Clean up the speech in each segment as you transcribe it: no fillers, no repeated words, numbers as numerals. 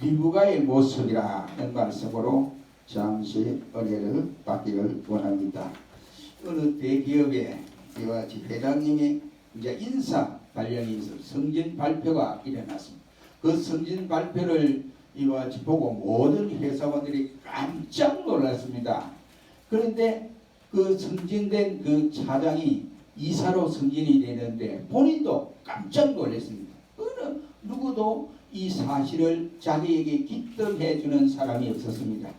리브가의 모습이라는 말씀으로 잠시 은혜를 받기를 원합니다. 어느 대기업에 이와 같이 회장님이 이제 인사 관련이 있어 승진 발표가 일어났습니다. 그 승진 발표를 이와 같이 보고 모든 회사원들이 깜짝 놀랐습니다. 그런데 그 승진된 그 차장이 이사로 승진이 되는데 본인도 깜짝 놀랐습니다. 어느 누구도 이 사실을 자기에게 기특해 주는 사람이 없었습니다.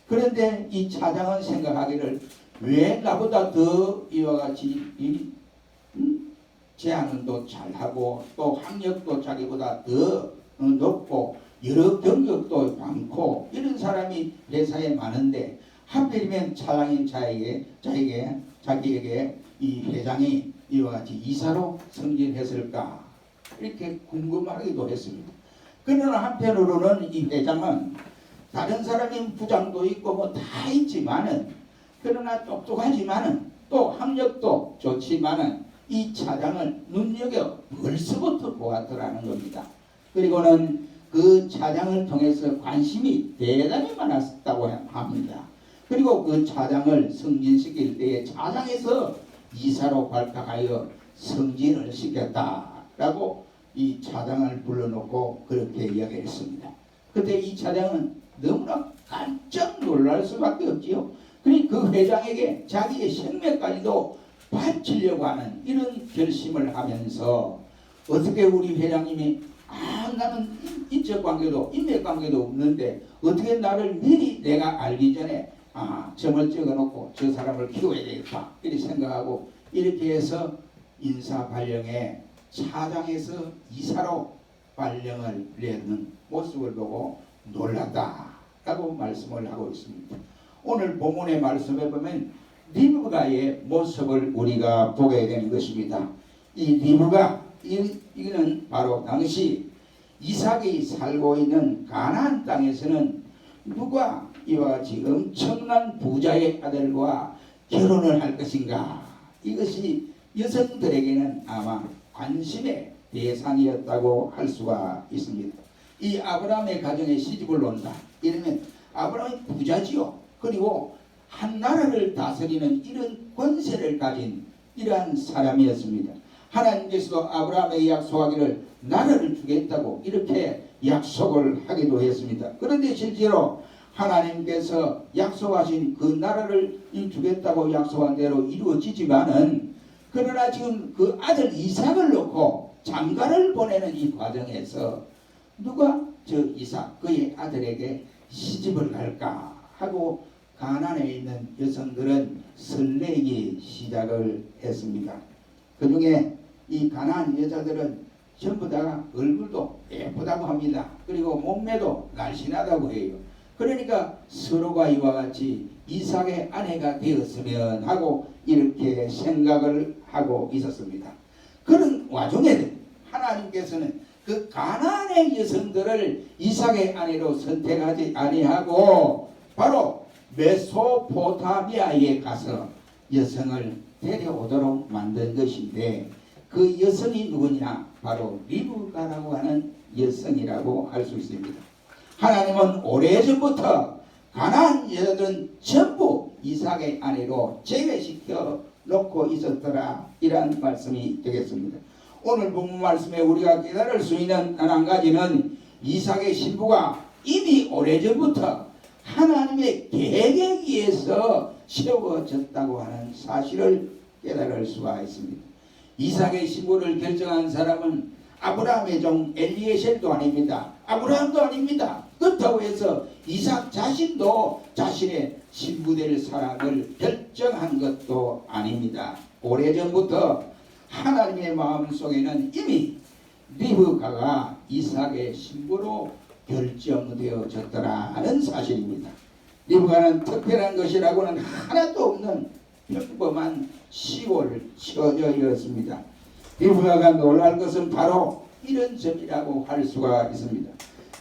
그런데 이 차장은 생각하기를 왜 나보다 더 이와 같이 제안도 잘하고 또 학력도 자기보다 더 높고 여러 경력도 많고 이런 사람이 회사에 많은데 하필이면 차장인 자기에게 이 회장이 이와 같이 이사로 승진했을까 이렇게 궁금하기도 했습니다. 그러나 한편으로는 이 회장은 다른 사람인 부장도 있고 뭐 다 있지만은 그러나 똑똑하지만은 또 학력도 좋지만은 이 차장을 눈여겨 벌써부터 보았더라는 겁니다. 그리고는 그 차장을 통해서 관심이 대단히 많았다고 합니다. 그리고 그 차장을 승진시킬 때에 차장에서 이사로 발탁하여 승진을 시켰다라고 이 차장을 불러놓고 그렇게 이야기했습니다. 그때 이 차장은 너무나 깜짝 놀랄 수밖에 없지요. 그 회장에게 자기의 생명까지도 바치려고 하는 이런 결심을 하면서 어떻게 우리 회장님이 나는 인적 관계도 인맥 관계도 없는데 어떻게 나를 미리 내가 알기 전에 점을 찍어놓고 저 사람을 키워야 되겠다 이렇게 생각하고 이렇게 해서 인사 발령에 차장에서 이사로 발령을 내는 모습을 보고 놀랐다라고 말씀을 하고 있습니다. 오늘 본문의 말씀에 보면 리브가의 모습을 우리가 보게 되는 것입니다. 이 리브가 이는 바로 당시 이삭이 살고 있는 가나안 땅에서는 누가 이와 같이 엄청난 부자의 아들과 결혼을 할 것인가, 이것이 여성들에게는 아마 관심의 대상이었다고 할 수가 있습니다. 이 아브라함의 가정에 시집을 온다 이러면 아브라함이 부자지요. 그리고 한 나라를 다스리는 이런 권세를 가진 이러한 사람이었습니다. 하나님께서도 아브라함에게 약속하기를 나라를 주겠다고 이렇게 약속을 하기도 했습니다. 그런데 실제로 하나님께서 약속하신 그 나라를 주겠다고 약속한 대로 이루어지지만은 그러나 지금 그 아들 이삭을 놓고 장가를 보내는 이 과정에서 누가 저 이삭 그의 아들에게 시집을 갈까 하고 가나안에 있는 여성들은 설레기 시작을 했습니다. 그 중에 이 가나안 여자들은 전부 다 얼굴도 예쁘다고 합니다. 그리고 몸매도 날씬하다고 해요. 그러니까 서로가 이와 같이 이삭의 아내가 되었으면 하고 이렇게 생각을 하고 있었습니다. 그런 와중에 하나님께서는 그 가나안의 여성들을 이삭의 아내로 선택하지 아니하고 바로 메소포타미아에 가서 여성을 데려오도록 만든 것인데 그 여성이 누구냐? 바로 리브가라고 하는 여성이라고 할 수 있습니다. 하나님은 오래전부터 가나안 여자들은 전부 이삭의 아내로 제외시켜 놓고 있었더라, 이러한 말씀이 되겠습니다. 오늘 본문 말씀에 우리가 깨달을 수 있는 한 가지는 이삭의 신부가 이미 오래전부터 하나님의 계획에 의해서 세워졌다고 하는 사실을 깨달을 수가 있습니다. 이삭의 신부를 결정한 사람은 아브라함의 종 엘리에셀도 아닙니다. 아브라함도 아닙니다. 그렇다고 해서 이삭 자신도 자신의 신부 될 사람을 결정한 것도 아닙니다. 오래전부터 하나님의 마음속에는 이미 리브가가 이삭의 신부로 결정되어졌더라는 사실입니다. 리브가는 특별한 것이라고는 하나도 없는 평범한 시골 처녀였습니다. 리브가가 놀랄 것은 바로 이런 점이라고 할 수가 있습니다.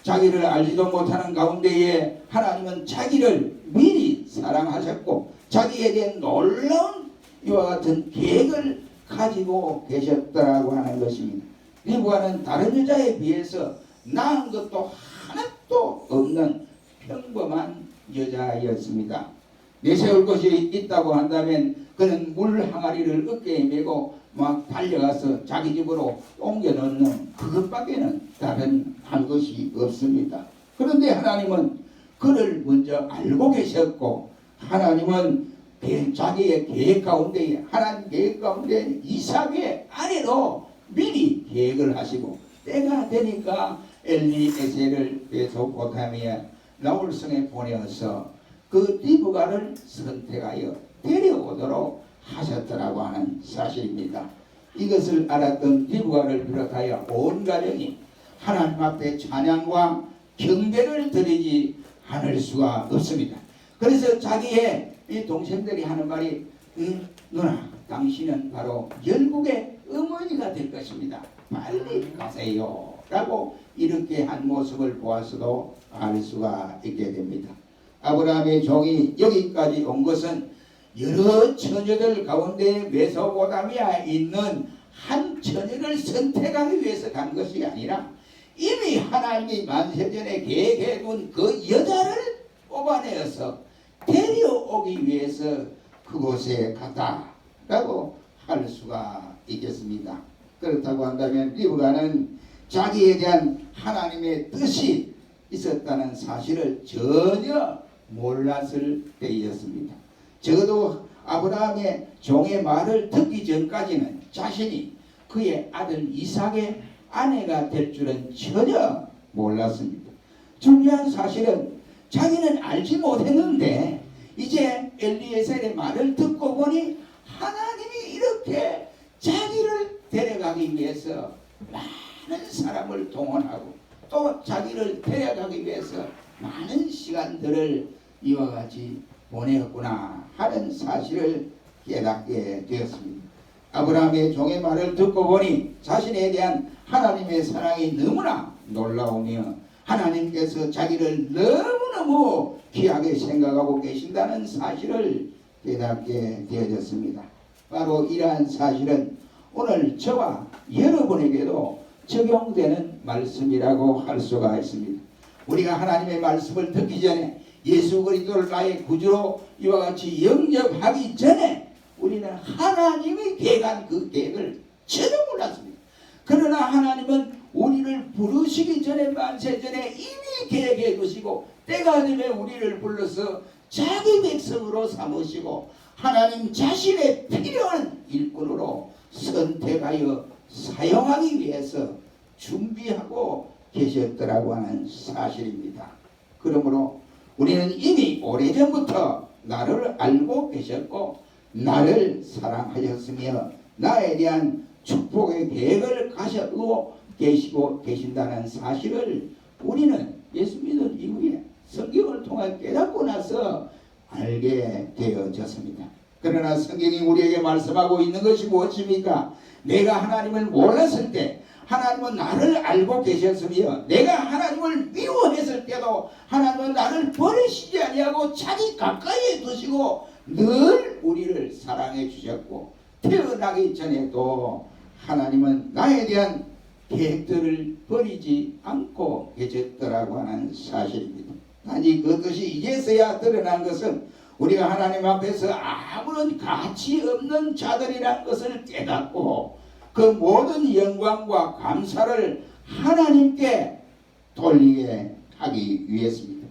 자기를 알지도 못하는 가운데에 하나님은 자기를 미리 사랑하셨고 자기에게 놀라운 이와 같은 계획을 가지고 계셨다고 하는 것입니다. 리브가는 다른 여자에 비해서 낳은 것도 하나도 없는 평범한 여자였습니다. 내세울 것이 있다고 한다면 그는 물 항아리를 어깨에 메고 막 달려가서 자기 집으로 옮겨 놓는 그것밖에는 다른 한 것이 없습니다. 그런데 하나님은 그를 먼저 알고 계셨고, 하나님은 자기의 계획 가운데, 하나님 계획 가운데 이삭의 아내로 미리 계획을 하시고, 때가 되니까 엘리에셀을 메소포타미아 나홀성에 보내어서 그 리브가를 선택하여 데려오도록 하셨더라고 하는 사실입니다. 이것을 알았던 리브가를 비롯하여 온 가정이 하나님 앞에 찬양과 경배를 드리지 않을 수가 없습니다. 그래서 자기의 이 동생들이 하는 말이, 누나, 당신은 바로 열국의 어머니가 될 것입니다. 빨리 가세요 라고 이렇게 한 모습을 보아서도 알 수가 있게 됩니다. 아브라함의 종이 여기까지 온 것은 여러 처녀들 가운데 메소포타미아에 있는 한 처녀를 선택하기 위해서 간 것이 아니라 이미 하나님이 만세전에 계획해둔 그 여자를 뽑아내어서 데려오기 위해서 그곳에 갔다라고 할 수가 있겠습니다. 그렇다고 한다면 리브가는 자기에 대한 하나님의 뜻이 있었다는 사실을 전혀 몰랐을 때였습니다. 적어도 아브라함의 종의 말을 듣기 전까지는 자신이 그의 아들 이삭의 아내가 될 줄은 전혀 몰랐습니다. 중요한 사실은 자기는 알지 못했는데 이제 엘리에셀의 말을 듣고 보니 하나님이 이렇게 자기를 데려가기 위해서 많은 사람을 동원하고 또 자기를 데려가기 위해서 많은 시간들을 이와 같이 보내었구나 하는 사실을 깨닫게 되었습니다. 아브라함의 종의 말을 듣고 보니 자신에 대한 하나님의 사랑이 너무나 놀라우며 하나님께서 자기를 너무너무 귀하게 생각하고 계신다는 사실을 깨닫게 되어졌습니다. 바로 이러한 사실은 오늘 저와 여러분에게도 적용되는 말씀이라고 할 수가 있습니다. 우리가 하나님의 말씀을 듣기 전에 예수 그리스도를 나의 구주로 이와 같이 영접하기 전에 우리는 하나님이 계획한 그 계획을 전혀 몰랐습니다. 그러나 하나님은 우리를 부르시기 전에 만세전에 이미 계획해 두시고 때가 되면 우리를 불러서 자기 백성으로 삼으시고 하나님 자신의 필요한 일꾼으로 선택하여 사용하기 위해서 준비하고 계셨더라고 하는 사실입니다. 그러므로 우리는 이미 오래전부터 나를 알고 계셨고 나를 사랑하셨으며 나에 대한 축복의 계획을 가지고 계시고 계신다는 사실을 우리는 예수 믿은 이후에 성경을 통해 깨닫고 나서 알게 되어졌습니다. 그러나 성경이 우리에게 말씀하고 있는 것이 무엇입니까? 내가 하나님을 몰랐을 때 하나님은 나를 알고 계셨으며 내가 하나님을 미워했을 때도 하나님은 나를 버리시지 아니하고 자기 가까이에 두시고 늘 우리를 사랑해 주셨고 태어나기 전에도 하나님은 나에 대한 계획들을 버리지 않고 계셨더라고 하는 사실입니다. 단지 그 뜻이 이제서야 드러난 것은 우리가 하나님 앞에서 아무런 가치 없는 자들이라는 것을 깨닫고 그 모든 영광과 감사를 하나님께 돌리게 하기 위해서입니다.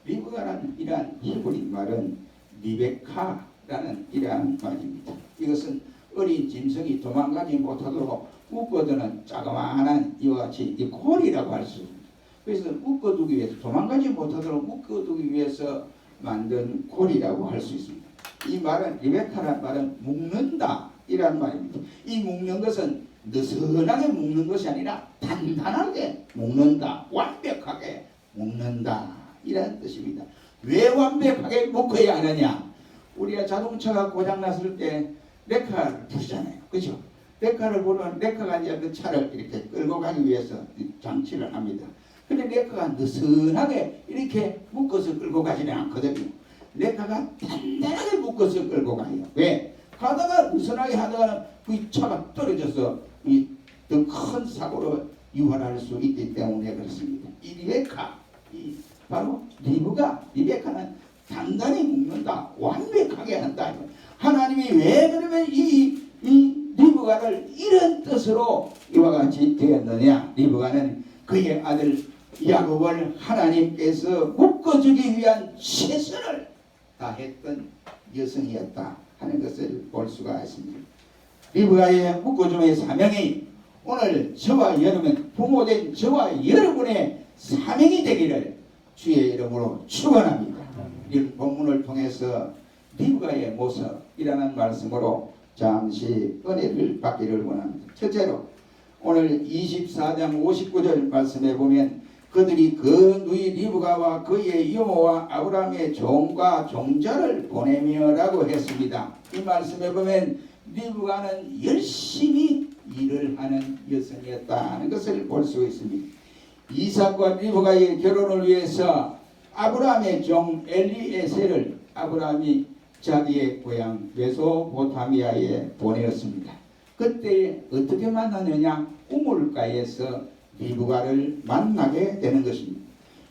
리브가라는 이러한 히브리 말은 리베카라는 이러한 말입니다. 이것은 어린 짐승이 도망가지 못하도록 묶어두는 자그마한 이와 같이 이 콜이라고 할 수 있습니다. 그래서 묶어두기 위해서 도망가지 못하도록 묶어두기 위해서 만든 콜이라고 할 수 있습니다. 이 말은 리베카라는 말은 묶는다 이란 말입니다. 이 묶는 것은 느슨하게 묶는 것이 아니라 단단하게 묶는다, 완벽하게 묶는다 이란 뜻입니다. 왜 완벽하게 묶어야 하느냐? 우리가 자동차가 고장났을 때 레카를 부르잖아요. 그렇죠? 레카를 부르면 레카가 이제 그 차를 이렇게 끌고 가기 위해서 장치를 합니다. 근데 레카가 느슨하게 이렇게 묶어서 끌고 가지는 않거든요. 레카가 단단하게 묶어서 끌고 가요. 왜? 가다가 느슨하게 하다가는 그 차가 떨어져서 이 더 큰 사고로 유발할 수 있기 때문에 그렇습니다. 이 리베카, 바로 리베카는 단단히 묶는다, 완벽하게 한다. 하나님이 왜 그러면 이 리브가를 이런 뜻으로 이와 같이 되었느냐? 리브가는 그의 아들 야곱을 하나님께서 묶어주기 위한 최선을 다했던 여성이었다 하는 것을 볼 수가 있습니다. 리브가의 묶어줌의 사명이 오늘 저와 여러분, 부모된 저와 여러분의 사명이 되기를 주의 이름으로 축원합니다. 이 본문을 통해서 리브가의 모습이라는 말씀으로 잠시 은혜를 받기를 원합니다. 첫째로 오늘 24장 59절 말씀에 보면 그들이 그 누이 리브가와 그의 이모와 아브라함의 종과 종자를 보내며라고 했습니다. 이 말씀에 보면 리브가는 열심히 일을 하는 여성이었다는 것을 볼 수 있습니다. 이삭과 리브가의 결혼을 위해서 아브라함의 종 엘리에셀을 아브라함이 자기의 고향 메소포타미아에 보내었습니다. 그때 어떻게 만나느냐? 우물가에서 리브가를 만나게 되는 것입니다.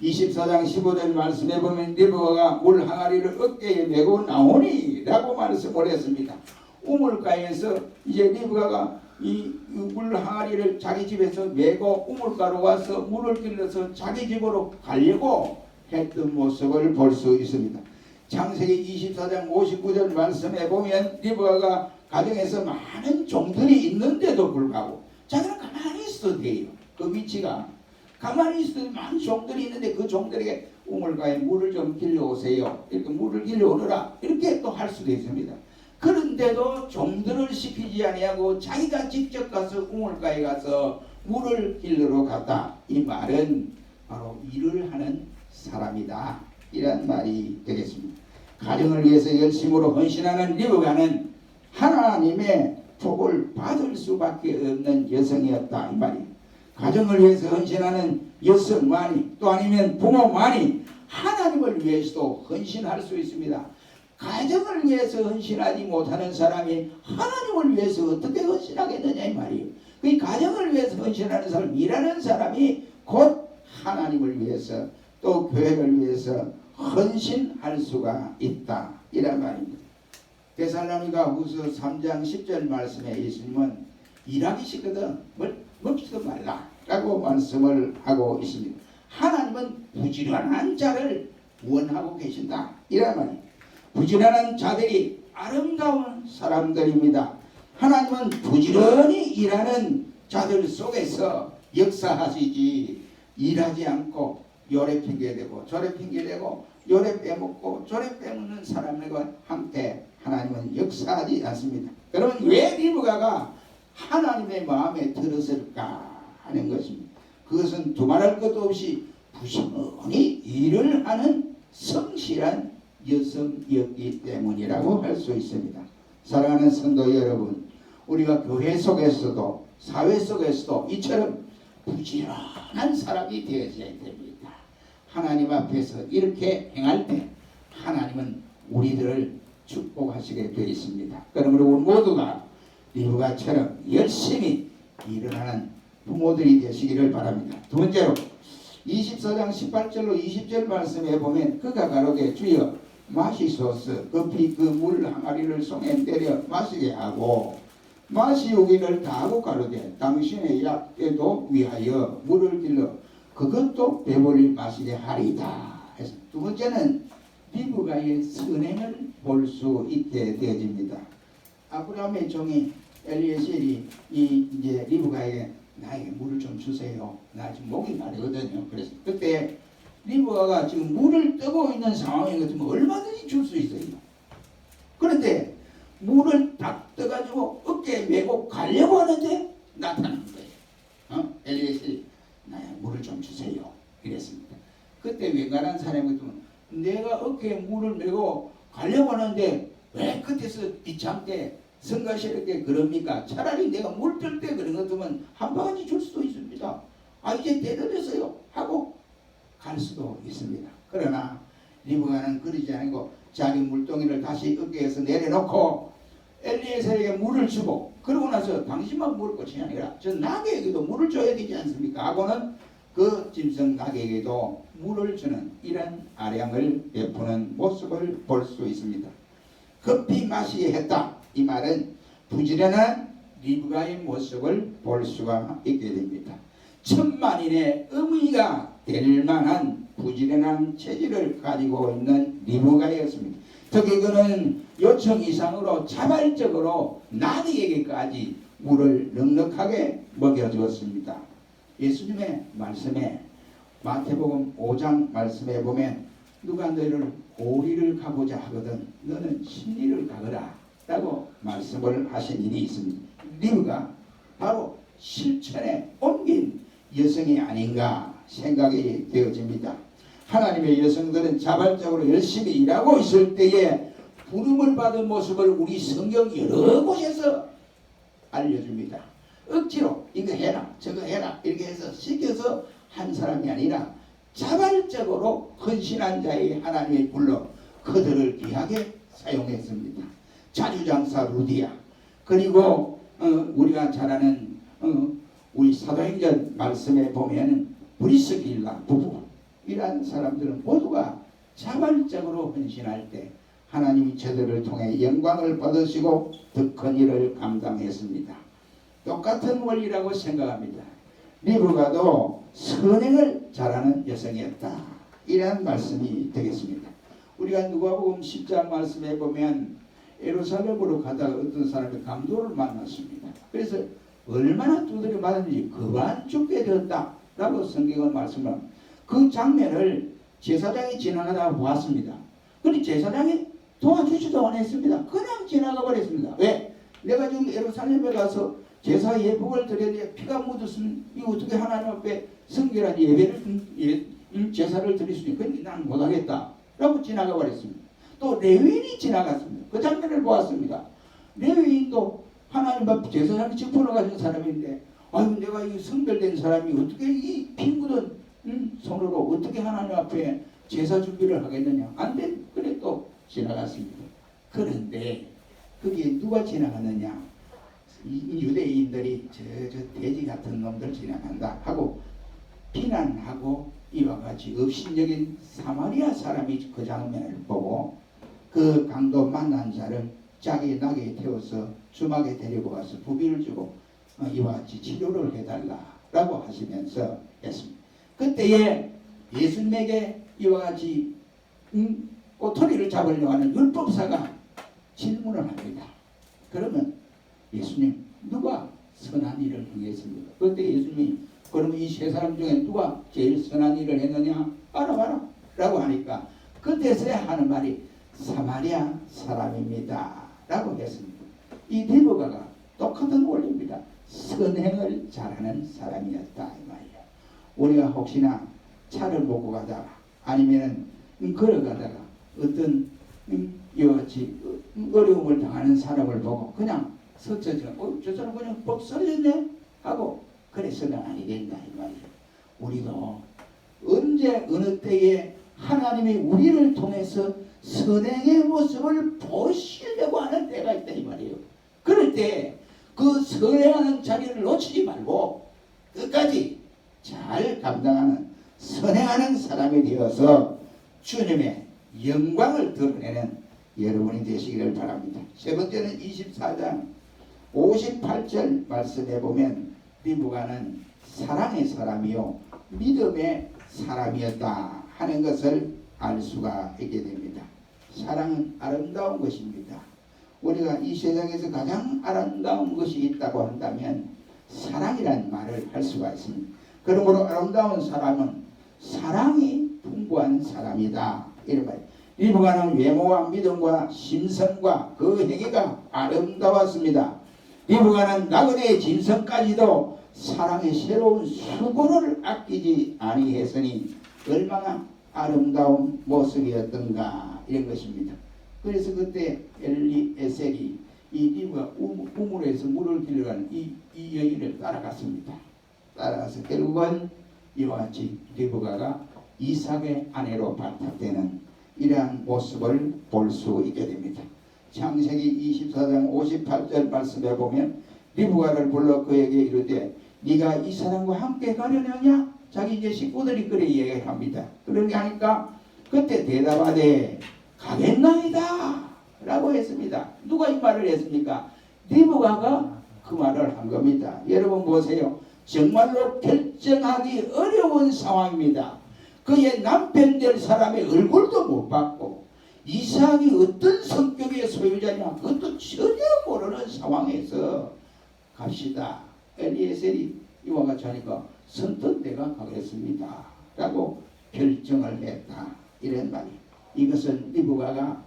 24장 15절 말씀에 보면 리브가가 물 항아리를 어깨에 메고 나오니 라고 말씀을 했습니다. 우물가에서 이제 리브가가 이 물 항아리를 자기 집에서 메고 우물가로 와서 물을 길러서 자기 집으로 가려고 했던 모습을 볼 수 있습니다. 창세기 24장 59절 말씀에 보면 리브가가 가정에서 많은 종들이 있는데도 불구하고 자기는 가만히 있어도 돼요. 그 위치가 가만히 있어도 많은 종들이 있는데 그 종들에게 우물가에 물을 좀 길러오세요, 이렇게 물을 길러오너라, 이렇게 또 할 수도 있습니다. 그런데도 종들을 시키지 아니하고 자기가 직접 가서 우물가에 가서 물을 길러러 갔다. 이 말은 바로 일을 하는 사람이다, 이런 말이 되겠습니다. 가정을 위해서 열심으로 헌신하는 리브가는 하나님의 복을 받을 수밖에 없는 여성이었다, 이 말이에요. 가정을 위해서 헌신하는 여성만이, 또 아니면 부모만이 하나님을 위해서도 헌신할 수 있습니다. 가정을 위해서 헌신하지 못하는 사람이 하나님을 위해서 어떻게 헌신하겠느냐, 이 말이에요. 그 가정을 위해서 헌신하는 사람, 일하는 사람이 곧 하나님을 위해서 또 교회를 위해서 헌신할 수가 있다, 이란 말입니다. 데살로니가 후서 3장 10절 말씀에 있으면 일하기 싫거든 먹지도 말라 라고 말씀을 하고 있습니다. 하나님은 부지런한 자를 원하고 계신다, 이란 말입니다. 부지런한 자들이 아름다운 사람들입니다. 하나님은 부지런히 일하는 자들 속에서 역사하시지, 일하지 않고 요래 핑계대고 저래 핑계대고 요래 빼먹고 저래 빼먹는 사람들과 함께 하나님은 역사하지 않습니다. 그러면 왜 리브가가 하나님의 마음에 들었을까 하는 것입니다. 그것은 두말할 것도 없이 부지런히 일을 하는 성실한 여성이었기 때문이라고 할 수 있습니다. 사랑하는 성도 여러분, 우리가 교회 속에서도 사회 속에서도 이처럼 부지런한 사람이 되어야 됩니다. 하나님 앞에서 이렇게 행할 때 하나님은 우리들을 축복하시게 되어 있습니다. 그러므로 우리 모두가 리브가처럼 열심히 일을 하는 부모들이 되시기를 바랍니다. 두 번째로 24장 18절로 20절 말씀에 보면 그가 가로되 주여 마시소서, 급히 그 물 항아리를 손에 때려 마시게 하고 마시우기를 다하고 가로되 당신의 약에도 위하여 물을 길러 그것도 배불리 마시게 하리다. 해서 두 번째는 리브가의 선행을 볼 수 있게 되어집니다. 아브라함의 종이 엘리에셀이 이제 리브가에게 나에게 물을 좀 주세요, 나 지금 목이 마르거든요. 그래서 그때 리브가가 지금 물을 뜨고 있는 상황이 같으면 얼마든지 줄 수 있어요. 그런데 물을 딱 떠가지고 어깨에 메고 가려고 하는데 나타나는 거예요. 엘리에셀이 나에게 물을 좀 주세요, 이랬습니다. 그때 웬간한 사람이 같으면 내가 어깨에 물을 메고 가려고 하는데 왜 끝에서 비참게 성가시럽게 그럽니까? 차라리 내가 물 뜰 때 그런 것 같으면 한 바가지 줄 수도 있습니다. 아, 이제 대답했어요 하고 갈 수도 있습니다. 그러나 리브가는 그러지 않고 자기 물동이를 다시 어깨에서 내려놓고 엘리에셀에게 물을 주고, 그러고 나서 당신만 물을 것이 아니라 저 나에게도 물을 줘야 되지 않습니까? 하고는 그 짐승 나귀에게도 물을 주는 이런 아량을 베푸는 모습을 볼 수 있습니다. 급히 마시게 했다. 이 말은 부지런한 리브가의 모습을 볼 수가 있게 됩니다. 천만인의 의미가 될 만한 부지런한 체질을 가지고 있는 리브가였습니다. 특히 그는 요청 이상으로 자발적으로 나귀에게까지 물을 넉넉하게 먹여주었습니다. 예수님의 말씀에 마태복음 5장 말씀에 보면 누가 너를 오리를 가고자 하거든 너는 십리를 가거라 라고 말씀을 하신 일이 있습니다. 리브가 바로 실천에 옮긴 여성이 아닌가 생각이 되어집니다. 하나님의 여성들은 자발적으로 열심히 일하고 있을 때에 부름을 받은 모습을 우리 성경 여러 곳에서 알려줍니다. 억지로 이거 해라 저거 해라 이렇게 해서 시켜서 한 사람이 아니라 자발적으로 헌신한 자의 하나님이 불러 그들을 귀하게 사용했습니다. 자주장사 루디아 그리고 우리가 잘 아는 우리 사도행전 말씀에 보면 브리스길라 부부 이런 사람들은 모두가 자발적으로 헌신할 때 하나님이 저들을 통해 영광을 받으시고 더 큰 일을 감당했습니다. 똑같은 원리라고 생각합니다. 리브가도 선행을 잘하는 여성이었다. 이런 말씀이 되겠습니다. 우리가 누가복음 10장 말씀에 보면 예루살렘으로 가다가 어떤 사람이 강도를 만났습니다. 그래서 얼마나 두드려 맞았는지 그만 죽게 되었다 라고 성경은 말씀합니다. 그 장면을 제사장이 지나가다가 보았습니다. 그런데 제사장이 도와주지도 않았습니다. 그냥 지나가 버렸습니다. 왜? 내가 지금 예루살렘에 가서 제사 예복을 드렸는데 피가 묻었으면 이거 어떻게 하나님 앞에 성결한 예배를 제사를 드릴 수 있는 그러니 난 못하겠다 라고 지나가 버렸습니다. 또 레위인이 지나갔습니다. 그 장면을 보았습니다. 레위인도 하나님 앞 제사장이 직분을 가진 사람인데 아유 내가 이 성별된 사람이 어떻게 이 피 묻은 손으로 어떻게 하나님 앞에 제사 준비를 하겠느냐 안 돼. 그래 또 지나갔습니다. 그런데 거기에 누가 지나가느냐 유대인들이 저 돼지 같은 놈들 지나간다 하고 비난하고 이와 같이 업신여긴 사마리아 사람이 그 장면을 보고 그 강도 만난 자를 자기 나귀에 태워서 주막에 데리고 가서 부비를 주고 이와 같이 치료를 해달라라고 하시면서 했습니다. 그때에 예수님에게 이와 같이 꼬투리를 잡으려고 하는 율법사가 질문을 합니다. 그러면 예수님 누가 선한 일을 행했습니까? 그때 예수님이 그러면 이 세 사람 중에 누가 제일 선한 일을 했느냐 알아봐라 라고 하니까 그때서야 하는 말이 사마리아 사람입니다 라고 했습니다. 이 리브가가 똑같은 원리입니다. 선행을 잘하는 사람이었다 이 말이에요. 우리가 혹시나 차를 몰고 가다가 아니면 걸어가다가 어떤 이와 같이 어려움을 당하는 사람을 보고 그냥 서쳐져 저 사람 그냥 법 써졌네 하고 그래서는 아니 된다 이 말이에요. 우리도 언제 어느 때에 하나님이 우리를 통해서 선행의 모습을 보시려고 하는 때가 있다 이 말이에요. 그럴 때 그 선행하는 자리를 놓치지 말고 끝까지 잘 감당하는 선행하는 사람이 되어서 주님의 영광을 드러내는 여러분이 되시기를 바랍니다. 세 번째는 24장 58절 말씀에 보면 리브가는 사랑의 사람이요 믿음의 사람이었다 하는 것을 알 수가 있게 됩니다. 사랑은 아름다운 것입니다. 우리가 이 세상에서 가장 아름다운 것이 있다고 한다면 사랑이라는 말을 할 수가 있습니다. 그러므로 아름다운 사람은 사랑이 풍부한 사람이다 이런 말. 리브가는 외모와 믿음과 심성과 그 행위가 아름다웠습니다. 리브가는 나그네의 진성까지도 사랑의 새로운 수고를 아끼지 아니했으니 얼마나 아름다운 모습이었던가 이런 것입니다. 그래서 그때 엘리에셀이 이 리브가 우물에서 물을 길러가는 이 여인을 따라갔습니다. 따라가서 결국은 이와 같이 리브가가 이삭의 아내로 발탁되는 이러한 모습을 볼 수 있게 됩니다. 창세기 24장 58절 말씀에 보면 리브가를 불러 그에게 이르되 네가 이 사람과 함께 가려느냐? 자기 이제 식구들이 그래 이야기합니다. 그러니 하니까 그때 대답하되 가겠나이다 라고 했습니다. 누가 이 말을 했습니까? 리브가가 그 말을 한 겁니다. 여러분 보세요. 정말로 결정하기 어려운 상황입니다. 그의 남편 될 사람의 얼굴도 못 봤고 이삭이 어떤 성격의 소유자냐 그것도 전혀 모르는 상황에서 갑시다. 엘리에셀이 이와 같이 하니까 선뜻 내가 가겠습니다 라고 결정을 했다. 이런 말이. 이것은 리브가가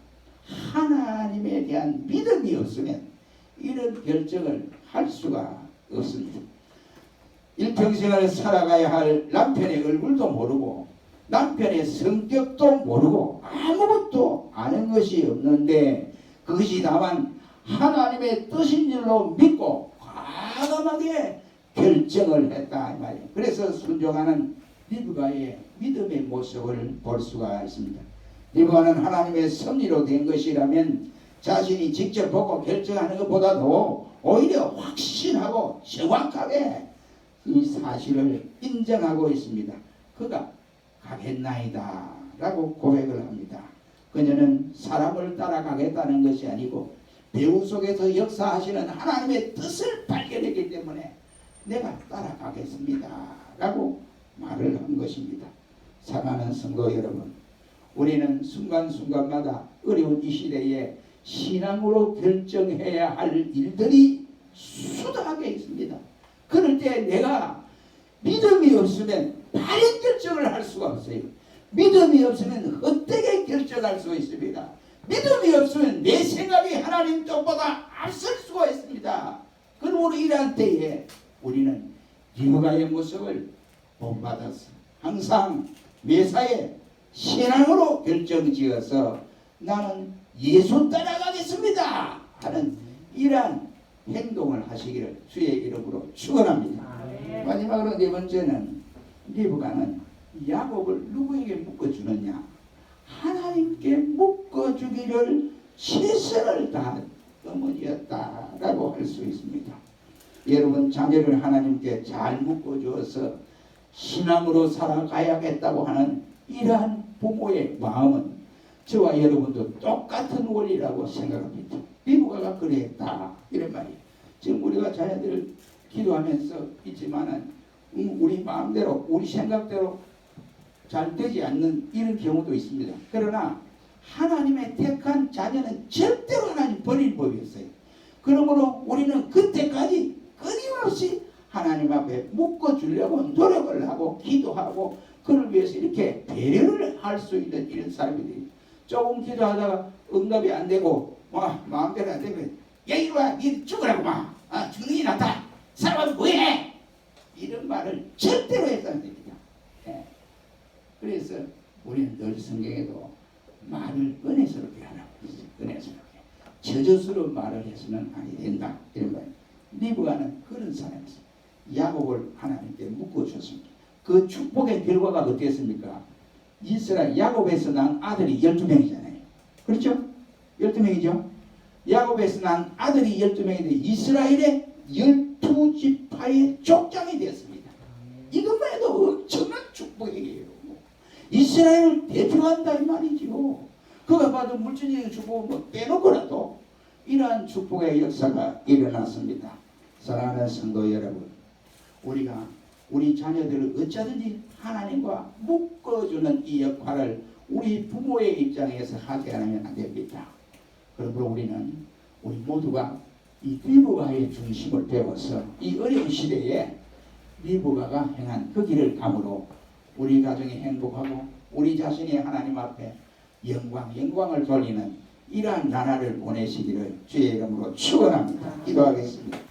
하나님에 대한 믿음이 없으면 이런 결정을 할 수가 없습니다. 일평생을 살아가야 할 남편의 얼굴도 모르고 남편의 성격도 모르고 아무것도 아는 것이 없는데 그것이 다만 하나님의 뜻인 줄로 믿고 과감하게 결정을 했다 이 말이에요. 그래서 순종하는 리브가의 믿음의 모습을 볼 수가 있습니다. 리브가는 하나님의 섭리로 된 것이라면 자신이 직접 보고 결정하는 것보다도 오히려 확신하고 정확하게 이 사실을 인정하고 있습니다. 그가 가겠나이다 라고 고백을 합니다. 그녀는 사람을 따라가겠다는 것이 아니고 배후 속에서 역사하시는 하나님의 뜻을 발견했기 때문에 내가 따라가겠습니다 라고 말을 한 것입니다. 사랑하는 성도 여러분, 우리는 순간순간마다 어려운 이 시대에 신앙으로 결정해야 할 일들이 수두하게 있습니다. 그럴 때 내가 믿음이 없으면 바른 결정을 할 수가 없어요. 믿음이 없으면 헛되게 결정할 수 있습니다. 믿음이 없으면 내 생각이 하나님 뜻보다 앞설 수가 있습니다. 그러므로 이러한 때에 우리는 리브가의 모습을 본받아서 항상 매사에 신앙으로 결정지어서 나는 예수 따라가겠습니다 하는 이러한 행동을 하시기를 주의 이름으로 축원합니다. 마지막으로 네 번째는 리브가는 야곱을 누구에게 묶어주느냐? 하나님께 묶어주기를 최선을 다한 어머니였다라고 할 수 있습니다. 여러분 자녀를 하나님께 잘 묶어주어서 신앙으로 살아가야겠다고 하는 이러한 부모의 마음은 저와 여러분도 똑같은 원리라고 생각합니다. 리브가가 그랬다 이런 말이에요. 지금 우리가 자녀들 기도하면서 있지만은 우리 마음대로 우리 생각대로 잘 되지 않는 이런 경우도 있습니다. 그러나 하나님의 택한 자녀는 절대로 하나님 버릴 법이 없어요. 그러므로 우리는 그때까지 끊임없이 하나님 앞에 묶어주려고 노력을 하고 기도하고 그를 위해서 이렇게 배려를 할 수 있는 이런 사람들이 조금 기도하다가 응답이 안 되고 마음대로 안 되면 야 이리 와 니 죽으라고 죽는 게 낫다 살아가면 뭐해 이런 말을 절대로 해서 안 됩니다. 그래서 우리는 늘 성경에도 말을 은혜스럽게 하라고 했어요. 은혜스럽게 저주스러운 말을 해서는 아니 된다 이런 말. 리브가는 그런 사람이었어요. 야곱을 하나님께 묶어줬습니다. 그 축복의 결과가 어땠습니까? 이스라엘 야곱에서 난 아들이 12명이잖아요. 그렇죠? 12명이죠? 야곱에서 난 아들이 12명인데 이스라엘의 12지파의 족장이 되었습니다. 이것만 해도 엄청난 축복이에요. 이스라엘을 대표한다 이 말이지요. 그가 받은 물질적인 축복을 뭐 빼놓고라도 이러한 축복의 역사가 일어났습니다. 사랑하는 성도 여러분, 우리가 우리 자녀들을 어쩌든지 하나님과 묶어주는 이 역할을 우리 부모의 입장에서 하지 않으면 안 됩니다. 그러므로 우리 모두가 이 리브가의 중심을 배워서 이 어려운 시대에 리브가가 행한 그 길을 감으로 우리 가정이 행복하고 우리 자신이 하나님 앞에 영광을 돌리는 이러한 나라를 보내시기를 주의 이름으로 축원합니다. 기도하겠습니다.